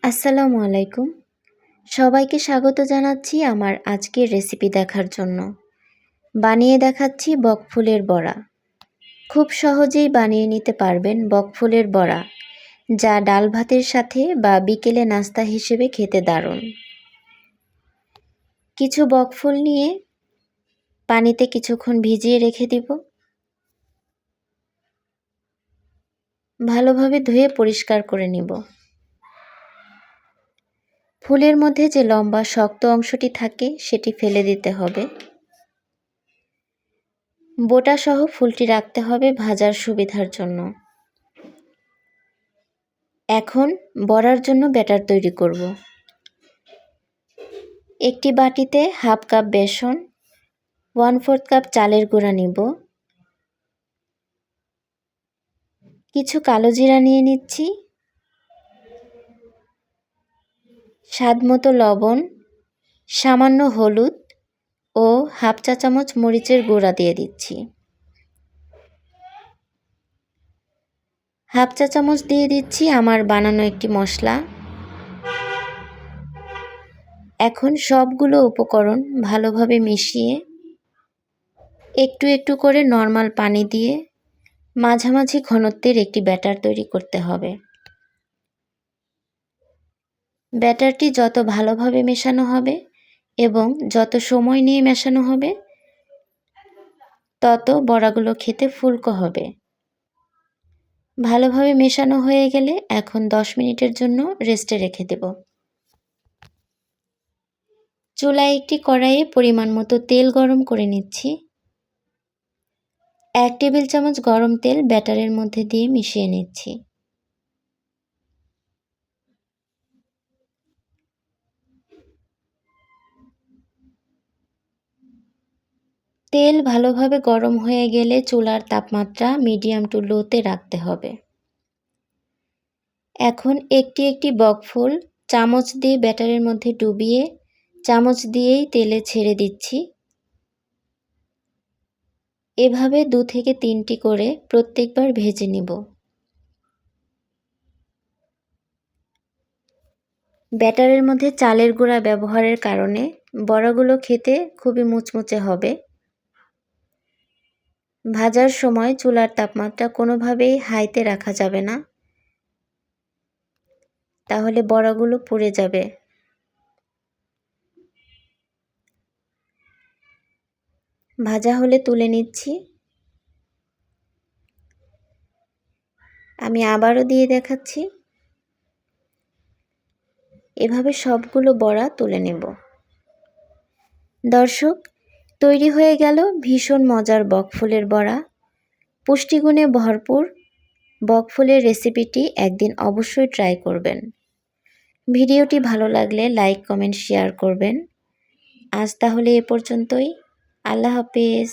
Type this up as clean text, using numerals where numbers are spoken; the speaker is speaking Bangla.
আসসালামু আলাইকুম। সবাইকে স্বাগত জানাচ্ছি আমার আজকের রেসিপি দেখার জন্য। বানিয়ে দেখাচ্ছি বকফুলের বড়া। খুব সহজেই বানিয়ে নিতে পারবেন বকফুলের বড়া, যা ডাল ভাতের সাথে বা বিকেলে নাস্তা হিসেবে খেতে দারুণ। কিছু বকফুল নিয়ে পানিতে কিছুক্ষণ ভিজিয়ে রেখে দিব। ভালোভাবে ধুয়ে পরিষ্কার করে নিব। ফুলের মধ্যে যে লম্বা শক্ত অংশটি থাকে সেটি ফেলে দিতে হবে। বোটা সহ ফুলটি রাখতে হবে ভাজার সুবিধার জন্য। এখন বড়ার জন্য ব্যাটার তৈরি করব। একটি বাটিতে হাফ কাপ বেসন, 1/4 কাপ চালের গুঁড়া নিব, কিছু কালো জিরা নিয়ে নিচ্ছি, স্বাদমতো লবণ, সামান্য হলুদ ও হাফ চা চামচ মরিচের গুঁড়া দিয়ে দিচ্ছি। হাফ চা চামচ দিয়ে দিচ্ছি আমার বানানো একটি মশলা। এখন সবগুলো উপকরণ ভালোভাবে মিশিয়ে একটু একটু করে নর্মাল পানি দিয়ে মাঝামাঝি ঘনত্বের একটি ব্যাটার তৈরি করতে হবে। ব্যাটারটি যত ভালোভাবে মেশানো হবে এবং যত সময় নিয়ে মেশানো হবে, তত বড়াগুলো খেতে ফুলকো হবে। ভালোভাবে মেশানো হয়ে গেলে এখন 10 মিনিটের জন্য রেস্টে রেখে দেব। চুলায় একটি কড়াইয়ে পরিমাণ মতো তেল গরম করে নিচ্ছি। 1 টেবিল চামচ গরম তেল ব্যাটারের মধ্যে দিয়ে মিশিয়ে নিচ্ছি। তেল ভালোভাবে গরম হয়ে গেলে চুলার তাপমাত্রা মিডিয়াম টু লোতে রাখতে হবে। এখন একটি একটি বকফুল চামচ দিয়ে ব্যাটারের মধ্যে ডুবিয়ে চামচ দিয়েই তেলে ছেড়ে দিচ্ছি। এভাবে 2 থেকে 3টি করে প্রত্যেকবার ভেজে নিব। ব্যাটারের মধ্যে চালের গুঁড়া ব্যবহারের কারণে বড়াগুলো খেতে খুবই মুচমুচে হবে। ভাজার সময় চুলার তাপমাত্রা কোনোভাবেই হাইতে রাখা যাবে না, তাহলে বড়াগুলো পুড়ে যাবে। ভাজা হলে তুলে নিচ্ছি। আমি আবারও দিয়ে দেখাচ্ছি। এভাবে সবগুলো বড়া তুলে নেব। দর্শক, তৈরি হয়ে গেল ভীষণ মজার বকফুলের বড়া। পুষ্টিগুণে ভরপুর বকফুলের রেসিপিটি একদিন অবশ্যই ট্রাই করবেন। ভিডিওটি ভালো লাগলে লাইক, কমেন্ট, শেয়ার করবেন। আজ তাহলে এ পর্যন্তই। আল্লাহ হাফেজ।